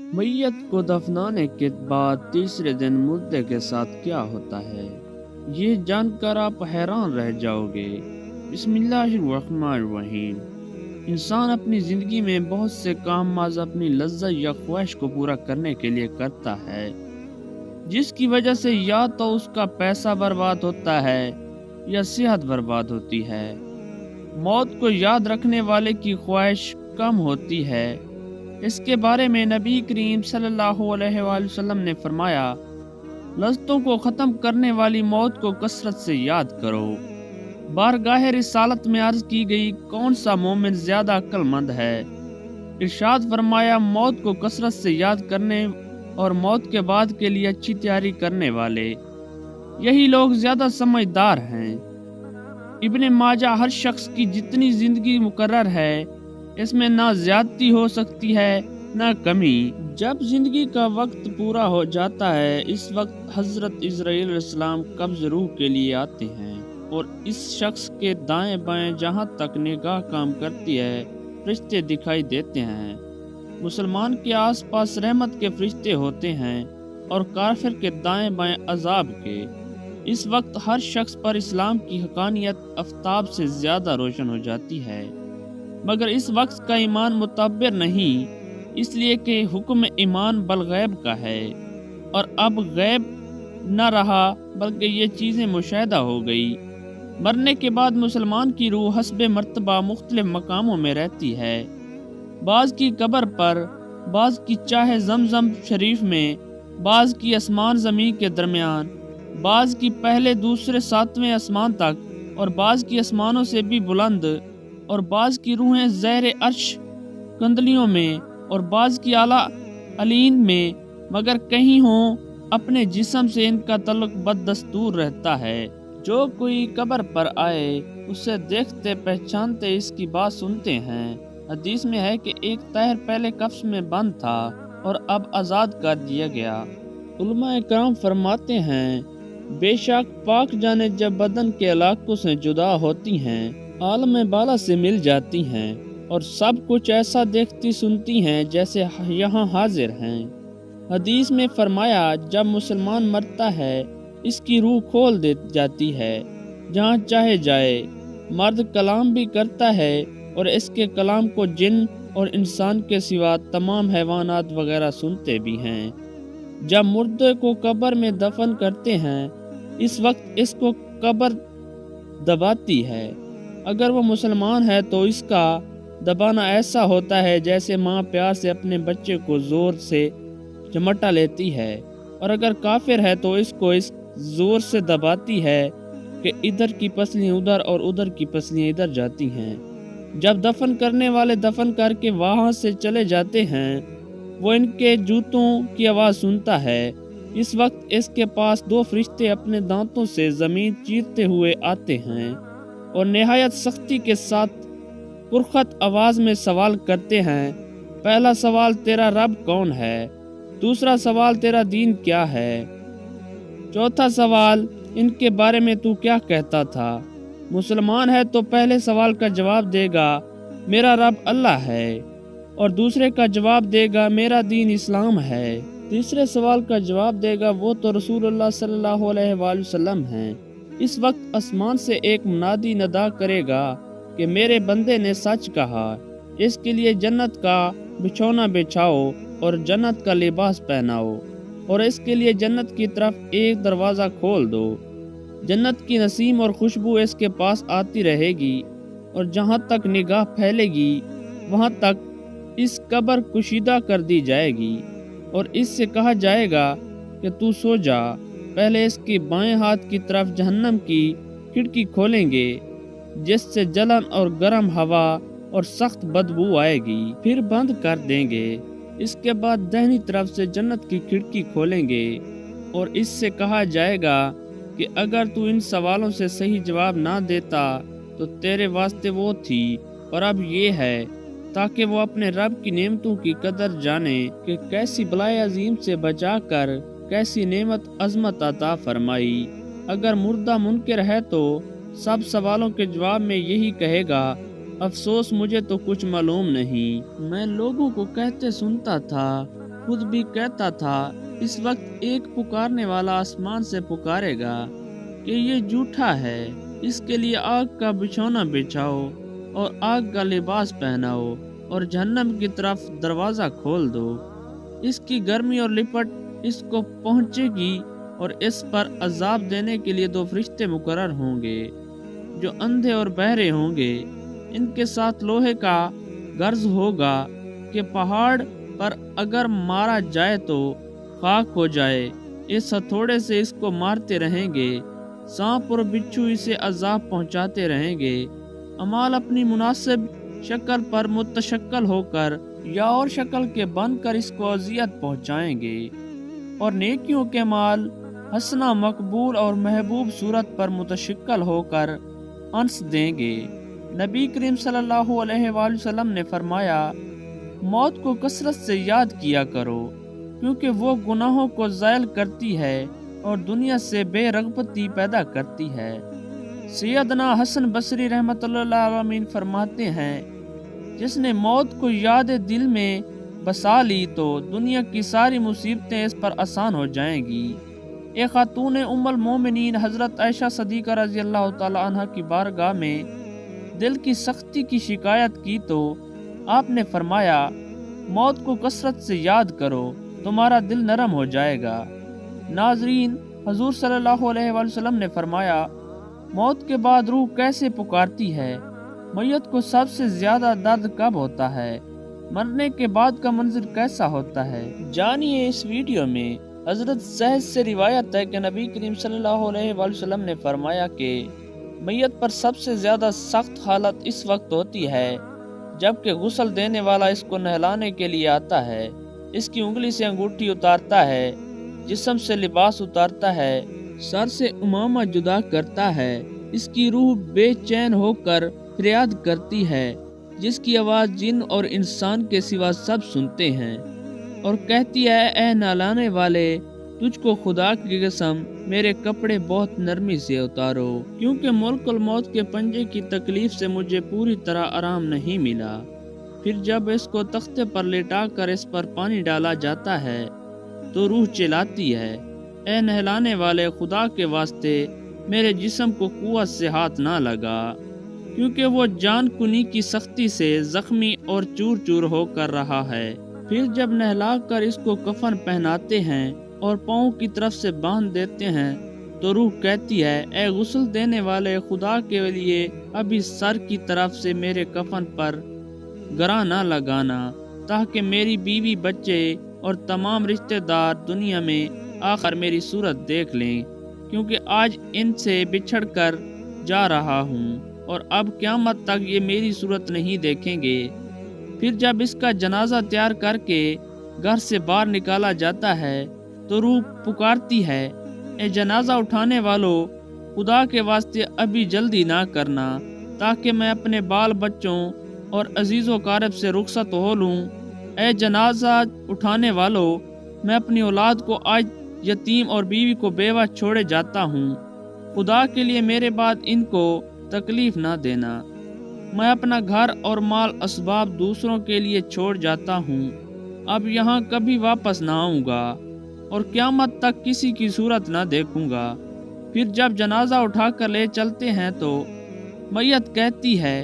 میت کو دفنانے کے بعد تیسرے دن مردے کے ساتھ کیا ہوتا ہے، یہ جان کر آپ حیران رہ جاؤ گے۔ بسم اللہ الرحمن الرحیم۔ انسان اپنی زندگی میں بہت سے کام محض اپنی لذت یا خواہش کو پورا کرنے کے لیے کرتا ہے، جس کی وجہ سے یا تو اس کا پیسہ برباد ہوتا ہے یا صحت برباد ہوتی ہے۔ موت کو یاد رکھنے والے کی خواہش کم ہوتی ہے۔ اس کے بارے میں نبی کریم صلی اللہ علیہ وآلہ وسلم نے فرمایا، لذتوں کو ختم کرنے والی موت کو کثرت سے یاد کرو۔ بارگاہ رسالت میں عرض کی گئی، کون سا مومن زیادہ عقل مند ہے؟ ارشاد فرمایا، موت کو کثرت سے یاد کرنے اور موت کے بعد کے لیے اچھی تیاری کرنے والے، یہی لوگ زیادہ سمجھدار ہیں۔ ابن ماجہ، ہر شخص کی جتنی زندگی مقرر ہے، اس میں نہ زیادتی ہو سکتی ہے نہ کمی۔ جب زندگی کا وقت پورا ہو جاتا ہے، اس وقت حضرت عزرائیل علیہ السلام قبض روح کے لیے آتے ہیں اور اس شخص کے دائیں بائیں جہاں تک نگاہ کام کرتی ہے فرشتے دکھائی دیتے ہیں۔ مسلمان کے آس پاس رحمت کے فرشتے ہوتے ہیں اور کافر کے دائیں بائیں عذاب کے۔ اس وقت ہر شخص پر اسلام کی حقانیت آفتاب سے زیادہ روشن ہو جاتی ہے، مگر اس وقت کا ایمان معتبر نہیں، اس لیے کہ حکم ایمان بالغیب کا ہے، اور اب غیب نہ رہا بلکہ یہ چیزیں مشاہدہ ہو گئی۔ مرنے کے بعد مسلمان کی روح حسب مرتبہ مختلف مقاموں میں رہتی ہے، بعض کی قبر پر، بعض کی چاہے زمزم شریف میں، بعض کی آسمان زمین کے درمیان، بعض کی پہلے دوسرے ساتویں آسمان تک، اور بعض کی آسمانوں سے بھی بلند، اور بعض کی روحیں زیر عرش کندلیوں میں، اور بعض کی اعلیٰ علین میں، مگر کہیں ہوں اپنے جسم سے ان کا تعلق بددستور رہتا ہے۔ جو کوئی قبر پر آئے اسے دیکھتے پہچانتے اس کی بات سنتے ہیں۔ حدیث میں ہے کہ ایک طاہر پہلے قفس میں بند تھا اور اب آزاد کر دیا گیا۔ علماء کرام فرماتے ہیں، بے شک پاک جانیں جب بدن کے علاقوں سے جدا ہوتی ہیں، عالم بالا سے مل جاتی ہیں اور سب کچھ ایسا دیکھتی سنتی ہیں جیسے یہاں حاضر ہیں۔ حدیث میں فرمایا، جب مسلمان مرتا ہے اس کی روح کھول دی جاتی ہے جہاں چاہے جائے۔ مرد کلام بھی کرتا ہے اور اس کے کلام کو جن اور انسان کے سوا تمام حیوانات وغیرہ سنتے بھی ہیں۔ جب مردے کو قبر میں دفن کرتے ہیں، اس وقت اس کو قبر دباتی ہے۔ اگر وہ مسلمان ہے تو اس کا دبانا ایسا ہوتا ہے جیسے ماں پیار سے اپنے بچے کو زور سے چمٹا لیتی ہے، اور اگر کافر ہے تو اس کو اس زور سے دباتی ہے کہ ادھر کی پسلیاں ادھر اور ادھر کی پسلیاں ادھر جاتی ہیں۔ جب دفن کرنے والے دفن کر کے وہاں سے چلے جاتے ہیں، وہ ان کے جوتوں کی آواز سنتا ہے۔ اس وقت اس کے پاس دو فرشتے اپنے دانتوں سے زمین چیرتے ہوئے آتے ہیں اور نہایت سختی کے ساتھ پرخت آواز میں سوال کرتے ہیں۔ پہلا سوال، تیرا رب کون ہے؟ دوسرا سوال، تیرا دین کیا ہے؟ چوتھا سوال، ان کے بارے میں تو کیا کہتا تھا؟ مسلمان ہے تو پہلے سوال کا جواب دے گا، میرا رب اللہ ہے، اور دوسرے کا جواب دے گا، میرا دین اسلام ہے۔ تیسرے سوال کا جواب دے گا، وہ تو رسول اللہ صلی اللہ علیہ وآلہ وسلم ہیں۔ اس وقت آسمان سے ایک منادی ندا کرے گا کہ میرے بندے نے سچ کہا، اس کے لیے جنت کا بچھونا بچھاؤ اور جنت کا لباس پہناؤ، اور اس کے لیے جنت کی طرف ایک دروازہ کھول دو۔ جنت کی نسیم اور خوشبو اس کے پاس آتی رہے گی، اور جہاں تک نگاہ پھیلے گی وہاں تک اس قبر کشیدہ کر دی جائے گی، اور اس سے کہا جائے گا کہ تو سو جا۔ پہلے اس کے بائیں ہاتھ کی طرف جہنم کی کھڑکی کھولیں گے جس سے جلن اور گرم ہوا اور سخت بدبو آئے گی، پھر بند کر دیں گے۔ اس کے بعد دہنی طرف سے جنت کی کھڑکی کھولیں گے اور اس سے کہا جائے گا کہ اگر تو ان سوالوں سے صحیح جواب نہ دیتا تو تیرے واسطے وہ تھی، اور اب یہ ہے، تاکہ وہ اپنے رب کی نعمتوں کی قدر جانے کہ کیسی بلائے عظیم سے بچا کر کیسی نعمت عظمت عطا فرمائی۔ اگر مردہ منکر ہے تو سب سوالوں کے جواب میں یہی کہے گا، افسوس مجھے تو کچھ معلوم نہیں، میں لوگوں کو کہتے سنتا تھا خود بھی کہتا تھا، اس وقت ایک پکارنے والا آسمان سے پکارے گا کہ یہ جھوٹا ہے، اس کے لیے آگ کا بچھونا بچھاؤ اور آگ کا لباس پہناؤ اور جہنم کی طرف دروازہ کھول دو۔ اس کی گرمی اور لپٹ اس کو پہنچے گی اور اس پر عذاب دینے کے لیے 2 فرشتے مقرر ہوں گے جو اندھے اور بہرے ہوں گے۔ ان کے ساتھ لوہے کا گرز ہوگا کہ پہاڑ پر اگر مارا جائے تو خاک ہو جائے، اس ہتھوڑے سے اس کو مارتے رہیں گے، سانپ اور بچھو اسے عذاب پہنچاتے رہیں گے۔ اعمال اپنی مناسب شکل پر متشکل ہو کر یا اور شکل کے بن کر اس کو اذیت پہنچائیں گے، اور نیکیوں کے مال حسنہ مقبول اور محبوب صورت پر متشکل ہو کر انس دیں گے۔ نبی کریم صلی اللہ علیہ وآلہ وسلم نے فرمایا، موت کو کثرت سے یاد کیا کرو، کیونکہ وہ گناہوں کو زائل کرتی ہے اور دنیا سے بے رغبتی پیدا کرتی ہے۔ سیدنا حسن بصری رحمۃ اللہ علیہ فرماتے ہیں، جس نے موت کو یاد دل میں بسا لی تو دنیا کی ساری مصیبتیں اس پر آسان ہو جائیں گی۔ ایک خاتون ام المومنین حضرت عائشہ صدیقہ رضی اللہ تعالی عنہ کی بارگاہ میں دل کی سختی کی شکایت کی تو آپ نے فرمایا، موت کو کثرت سے یاد کرو، تمہارا دل نرم ہو جائے گا۔ ناظرین، حضور صلی اللہ علیہ وآلہ وسلم نے فرمایا، موت کے بعد روح کیسے پکارتی ہے؟ میت کو سب سے زیادہ درد کب ہوتا ہے؟ مرنے کے بعد کا منظر کیسا ہوتا ہے؟ جانیے اس ویڈیو میں۔ حضرت سہج سے روایت ہے کہ نبی کریم صلی اللہ علیہ وآلہ وسلم نے فرمایا کہ میت پر سب سے زیادہ سخت حالت اس وقت ہوتی ہے جبکہ غسل دینے والا اس کو نہلانے کے لیے آتا ہے، اس کی انگلی سے انگوٹھی اتارتا ہے، جسم سے لباس اتارتا ہے، سر سے امامہ جدا کرتا ہے، اس کی روح بے چین ہو کر فریاد کرتی ہے، جس کی آواز جن اور انسان کے سوا سب سنتے ہیں، اور کہتی ہے، اے نہلانے والے، تجھ کو خدا کی قسم میرے کپڑے بہت نرمی سے اتارو، کیونکہ ملک الموت کے پنجے کی تکلیف سے مجھے پوری طرح آرام نہیں ملا۔ پھر جب اس کو تختے پر لٹا کر اس پر پانی ڈالا جاتا ہے تو روح چلاتی ہے، اے نہلانے والے، خدا کے واسطے میرے جسم کو قوت سے ہاتھ نہ لگا، کیونکہ وہ جان کنی کی سختی سے زخمی اور چور چور ہو کر رہا ہے۔ پھر جب نہلا کر اس کو کفن پہناتے ہیں اور پاؤں کی طرف سے باندھ دیتے ہیں تو روح کہتی ہے، اے غسل دینے والے، خدا کے لیے ابھی سر کی طرف سے میرے کفن پر گراں نہ لگانا، تاکہ میری بیوی، بچے اور تمام رشتہ دار دنیا میں آخر میری صورت دیکھ لیں، کیونکہ آج ان سے بچھڑ کر جا رہا ہوں اور اب قیامت تک یہ میری صورت نہیں دیکھیں گے۔ پھر جب اس کا جنازہ تیار کر کے گھر سے باہر نکالا جاتا ہے تو روح پکارتی ہے، اے جنازہ اٹھانے والوں، خدا کے واسطے ابھی جلدی نہ کرنا، تاکہ میں اپنے بال بچوں اور عزیز و اقارب سے رخصت ہو لوں۔ اے جنازہ اٹھانے والوں، میں اپنی اولاد کو آج یتیم اور بیوی کو بیوہ چھوڑے جاتا ہوں، خدا کے لیے میرے بعد ان کو تکلیف نہ دینا۔ میں اپنا گھر اور مال اسباب دوسروں کے لیے چھوڑ جاتا ہوں، اب یہاں کبھی واپس نہ آؤں گا اور قیامت تک کسی کی صورت نہ دیکھوں گا۔ پھر جب جنازہ اٹھا کر لے چلتے ہیں تو میت کہتی ہے،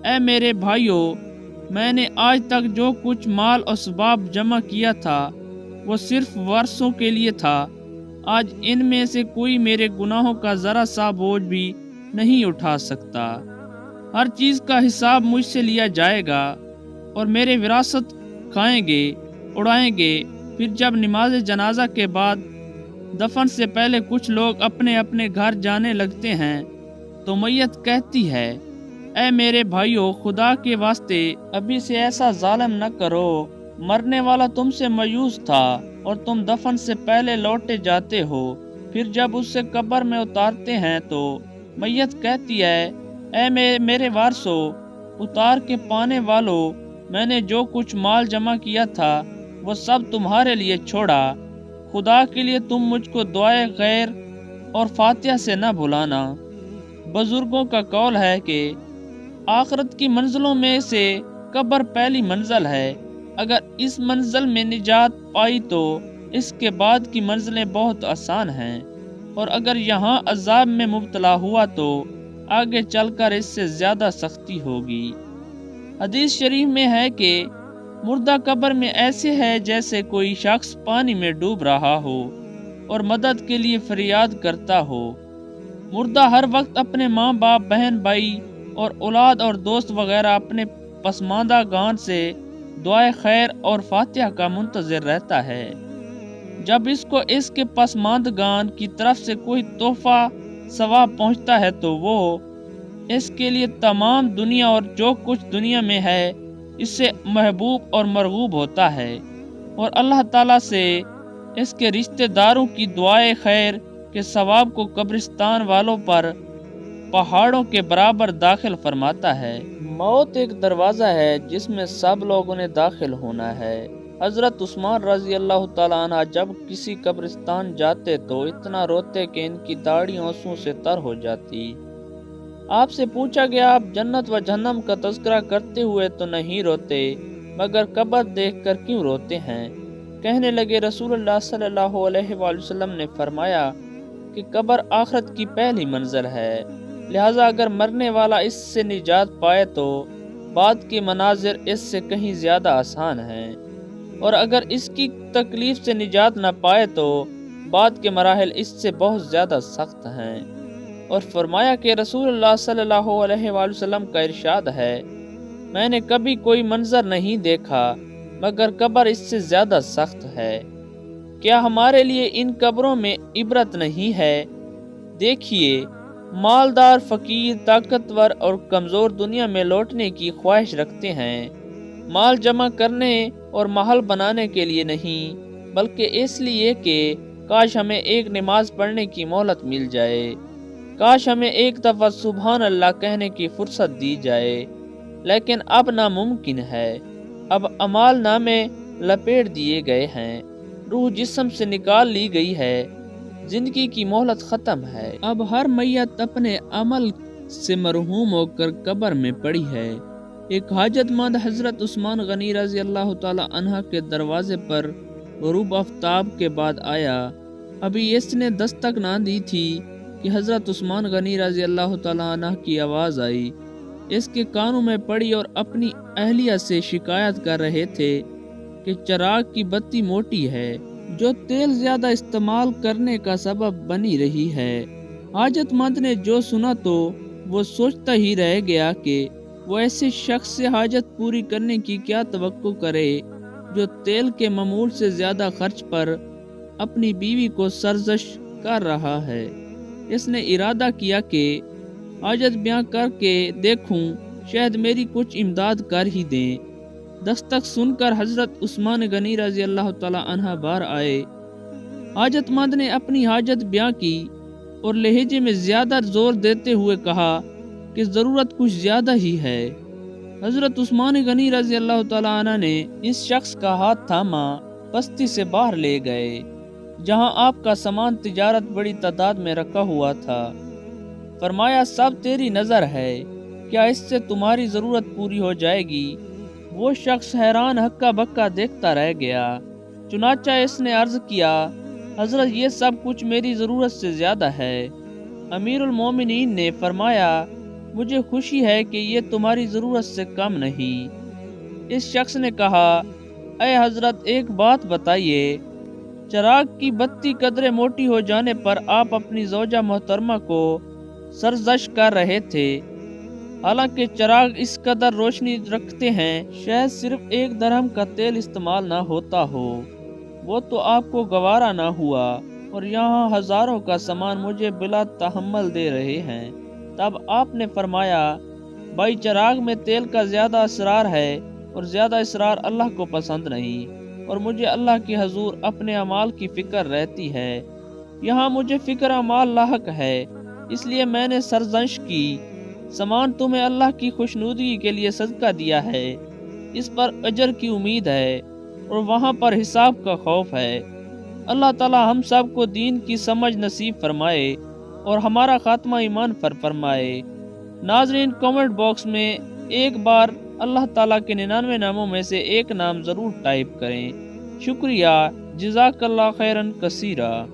اے میرے بھائیوں، میں نے آج تک جو کچھ مال اسباب جمع کیا تھا وہ صرف ورثوں کے لیے تھا، آج ان میں سے کوئی میرے گناہوں کا ذرا سا بوجھ بھی نہیں اٹھا سکتا۔ ہر چیز کا حساب مجھ سے لیا جائے گا اور میرے وراثت کھائیں گے، اڑائیں گے۔ پھر جب نماز جنازہ کے بعد دفن سے پہلے کچھ لوگ اپنے اپنے گھر جانے لگتے ہیں تو میت کہتی ہے، اے میرے بھائیوں، خدا کے واسطے ابھی سے ایسا ظالم نہ کرو، مرنے والا تم سے مایوس تھا اور تم دفن سے پہلے لوٹے جاتے ہو۔ پھر جب اس سے قبر میں اتارتے ہیں تو میت کہتی ہے، اے میرے وارثو، اتار کے پانے والو، میں نے جو کچھ مال جمع کیا تھا وہ سب تمہارے لیے چھوڑا، خدا کے لیے تم مجھ کو دعائے خیر اور فاتحہ سے نہ بھلانا۔ بزرگوں کا قول ہے کہ آخرت کی منزلوں میں سے قبر پہلی منزل ہے، اگر اس منزل میں نجات پائی تو اس کے بعد کی منزلیں بہت آسان ہیں، اور اگر یہاں عذاب میں مبتلا ہوا تو آگے چل کر اس سے زیادہ سختی ہوگی۔ حدیث شریف میں ہے کہ مردہ قبر میں ایسے ہے جیسے کوئی شخص پانی میں ڈوب رہا ہو اور مدد کے لیے فریاد کرتا ہو۔ مردہ ہر وقت اپنے ماں باپ، بہن بھائی اور اولاد اور دوست وغیرہ اپنے پسماندہ گان سے دعائے خیر اور فاتحہ کا منتظر رہتا ہے۔ جب اس کو اس کے پسماندگان کی طرف سے کوئی تحفہ ثواب پہنچتا ہے تو وہ اس کے لیے تمام دنیا اور جو کچھ دنیا میں ہے اس سے محبوب اور مرغوب ہوتا ہے، اور اللہ تعالیٰ سے اس کے رشتہ داروں کی دعائے خیر کے ثواب کو قبرستان والوں پر پہاڑوں کے برابر داخل فرماتا ہے۔ موت ایک دروازہ ہے جس میں سب لوگوں نے داخل ہونا ہے۔ حضرت عثمان رضی اللہ تعالیٰ عنہ جب کسی قبرستان جاتے تو اتنا روتے کہ ان کی داڑھی آنسوں سے تر ہو جاتی۔ آپ سے پوچھا گیا، آپ جنت و جہنم کا تذکرہ کرتے ہوئے تو نہیں روتے، مگر قبر دیکھ کر کیوں روتے ہیں؟ کہنے لگے، رسول اللہ صلی اللہ علیہ وآلہ وسلم نے فرمایا کہ قبر آخرت کی پہلی منزل ہے، لہٰذا اگر مرنے والا اس سے نجات پائے تو بعد کے مناظر اس سے کہیں زیادہ آسان ہیں، اور اگر اس کی تکلیف سے نجات نہ پائے تو بعد کے مراحل اس سے بہت زیادہ سخت ہیں۔ اور فرمایا کہ رسول اللہ صلی اللہ علیہ وآلہ وسلم کا ارشاد ہے، میں نے کبھی کوئی منظر نہیں دیکھا مگر قبر اس سے زیادہ سخت ہے۔ کیا ہمارے لیے ان قبروں میں عبرت نہیں ہے؟ دیکھیے، مالدار، فقیر، طاقتور اور کمزور دنیا میں لوٹنے کی خواہش رکھتے ہیں، مال جمع کرنے اور محل بنانے کے لیے نہیں، بلکہ اس لیے کہ کاش ہمیں ایک نماز پڑھنے کی مہلت مل جائے، کاش ہمیں ایک دفعہ سبحان اللہ کہنے کی فرصت دی جائے، لیکن اب ناممکن ہے۔ اب اعمال نامے لپیٹ دیے گئے ہیں، روح جسم سے نکال لی گئی ہے، زندگی کی مہلت ختم ہے۔ اب ہر میت اپنے عمل سے مرحوم ہو کر قبر میں پڑی ہے۔ ایک حاجت مند حضرت عثمان غنی رضی اللہ تعالی عنہ کے دروازے پر غروب آفتاب کے بعد آیا۔ ابھی اس نے دستک نہ دی تھی کہ حضرت عثمان غنی رضی اللہ تعالی عنہ کی آواز آئی۔ اس کے کانوں میں پڑی اور اپنی اہلیہ سے شکایت کر رہے تھے کہ چراغ کی بتی موٹی ہے جو تیل زیادہ استعمال کرنے کا سبب بنی رہی ہے۔ حاجت مند نے جو سنا تو وہ سوچتا ہی رہ گیا کہ وہ ایسے شخص سے حاجت پوری کرنے کی کیا توقع کرے جو تیل کے معمول سے زیادہ خرچ پر اپنی بیوی کو سرزش کر رہا ہے۔ اس نے ارادہ کیا کہ حاجت بیان کر کے دیکھوں، شاید میری کچھ امداد کر ہی دیں۔ دستک سن کر حضرت عثمان غنی رضی اللہ تعالی عنہ باہر آئے۔ حاجت مند نے اپنی حاجت بیان کی اور لہجے میں زیادہ زور دیتے ہوئے کہا کہ ضرورت کچھ زیادہ ہی ہے۔ حضرت عثمان غنی رضی اللہ تعالی عنہ نے اس شخص کا ہاتھ تھاما، بستی سے باہر لے گئے جہاں آپ کا سامان تجارت بڑی تعداد میں رکھا ہوا تھا۔ فرمایا، سب تیری نظر ہے، کیا اس سے تمہاری ضرورت پوری ہو جائے گی؟ وہ شخص حیران ہکا بکا دیکھتا رہ گیا۔ چنانچہ اس نے عرض کیا، حضرت یہ سب کچھ میری ضرورت سے زیادہ ہے۔ امیر المومنین نے فرمایا، مجھے خوشی ہے کہ یہ تمہاری ضرورت سے کم نہیں۔ اس شخص نے کہا، اے حضرت ایک بات بتائیے، چراغ کی بتی قدرے موٹی ہو جانے پر آپ اپنی زوجہ محترمہ کو سرزش کر رہے تھے، حالانکہ چراغ اس قدر روشنی رکھتے ہیں شاید صرف 1 درہم کا تیل استعمال نہ ہوتا ہو، وہ تو آپ کو گوارا نہ ہوا، اور یہاں ہزاروں کا سامان مجھے بلا تحمل دے رہے ہیں۔ تب آپ نے فرمایا، بھائی، چراغ میں تیل کا زیادہ اسرار ہے اور زیادہ اسرار اللہ کو پسند نہیں، اور مجھے اللہ کے حضور اپنے اعمال کی فکر رہتی ہے، یہاں مجھے فکر اعمال لاحق ہے، اس لیے میں نے سرزنش کی۔ سامان تمہیں اللہ کی خوشنودگی کے لیے صدقہ دیا ہے، اس پر اجر کی امید ہے اور وہاں پر حساب کا خوف ہے۔ اللہ تعالی ہم سب کو دین کی سمجھ نصیب فرمائے اور ہمارا خاتمہ ایمان پر فرمائے۔ ناظرین، کمنٹ باکس میں ایک بار اللہ تعالیٰ کے 99 ناموں میں سے ایک نام ضرور ٹائپ کریں۔ شکریہ، جزاک اللہ خیرن کثیرہ۔